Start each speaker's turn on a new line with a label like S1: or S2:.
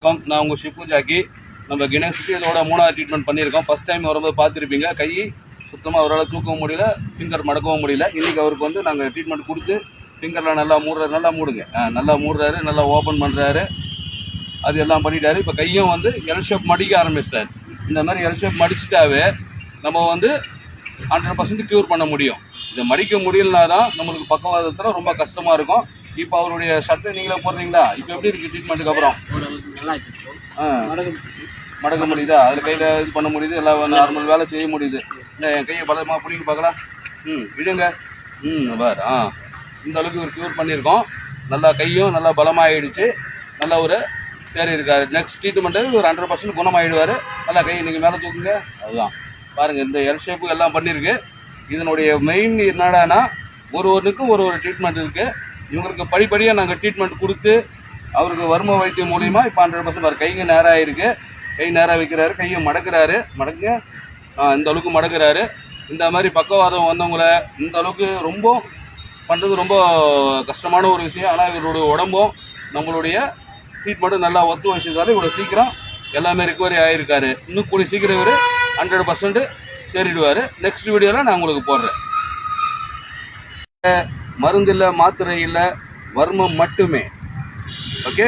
S1: Confirm. நான் உங்கள் ship Jackie. நம்ம கினேஷுக்கு இதோட 3வது ட்ரீட்மெண்ட் பண்ணியிருக்கோம். ஃபஸ்ட் டைம் வரும்போது பார்த்துருப்பீங்க, கை சுத்தமாக அவரால் தூக்கவும் முடியல, ஃபிங்கர் மடக்கவும் முடியல. இன்றைக்கி அவருக்கு வந்து நாங்கள் ட்ரீட்மெண்ட் கொடுத்து ஃபிங்கரில் நல்லா மூடுறாரு. நல்லா மூடுங்க, நல்லா மூடுறாரு, நல்லா ஓப்பன் பண்ணுறாரு, அது எல்லாம் பண்ணிட்டாரு. இப்போ கையும் வந்து எல் ஷேப் மடிக்க ஆரம்பிச்சிட்டாரு. இந்த மாதிரி எல் ஷேப் மடிச்சிட்டாவே நம்ம வந்து 100% க்யூர் பண்ண முடியும். இதை மடிக்க முடியலனா தான் நம்மளுக்கு பக்கவாதத்தில் ரொம்ப கஷ்டமாக இருக்கும். இப்போ அவருடைய ஷர்ட்டை நீங்களே போடுறீங்களா? இப்போ எப்படி இருக்குது ட்ரீட்மெண்ட்டுக்கு அப்புறம்? மடக்க முடியுதா? அதில் கையில் இது பண்ண முடியுது, எல்லாம் நார்மல் வேலை செய்ய முடியுது. இல்லை என் கையை பலமாக பிடிக்க பார்க்கலாம். விடுங்க. பார். இந்த அளவுக்கு ஒரு க்யூர் பண்ணியிருக்கோம். நல்லா கையும் நல்லா பலமாகிடுச்சு. நல்ல ஒரு தேறி இருக்காரு. நெக்ஸ்ட் ட்ரீட்மெண்ட்டு ஒரு 100% குணமாகிடுவார். நல்லா கையை நீங்கள் மேலே தூக்குங்க. அதுதான் பாருங்கள், இந்த எல் ஷேப்பு எல்லாம் பண்ணியிருக்கு. இதனுடைய மெயின் என்னடானா ஒருவருக்கும் ஒரு ட்ரீட்மெண்ட் இருக்குது. இவங்களுக்கு படிப்படியாக நாங்கள் ட்ரீட்மெண்ட் கொடுத்து அவருக்கு வர்ம வைத்தியம் மூலிமா இப்போ 100% கைங்க நேராக இருக்குது. கை நேராக வைக்கிறாரு, கையை மடக்கிறாரு. மடக்குங்க. இந்த அளவுக்கு மடக்கிறாரு. இந்த மாதிரி பக்கவாதம் வந்தவங்களை இந்த அளவுக்கு ரொம்ப பண்ணுறது ரொம்ப கஷ்டமான ஒரு விஷயம். ஆனால் இவருடைய உடம்பும் நம்மளுடைய ட்ரீட்மெண்ட்டும் நல்லா ஒத்து வச்சதால இவ்வளோ சீக்கிரம் எல்லாமே ரிகவரி ஆகியிருக்காரு. இன்னும் கூடிய சீக்கிரம் இவர் 100% தேறிடுவார். நெக்ஸ்ட் வீடியோவில் நான் உங்களுக்கு போடுறேன். மருந்து இல்லை, மாத்திரை இல்லை, வர்மம் மட்டுமே. ஓகே.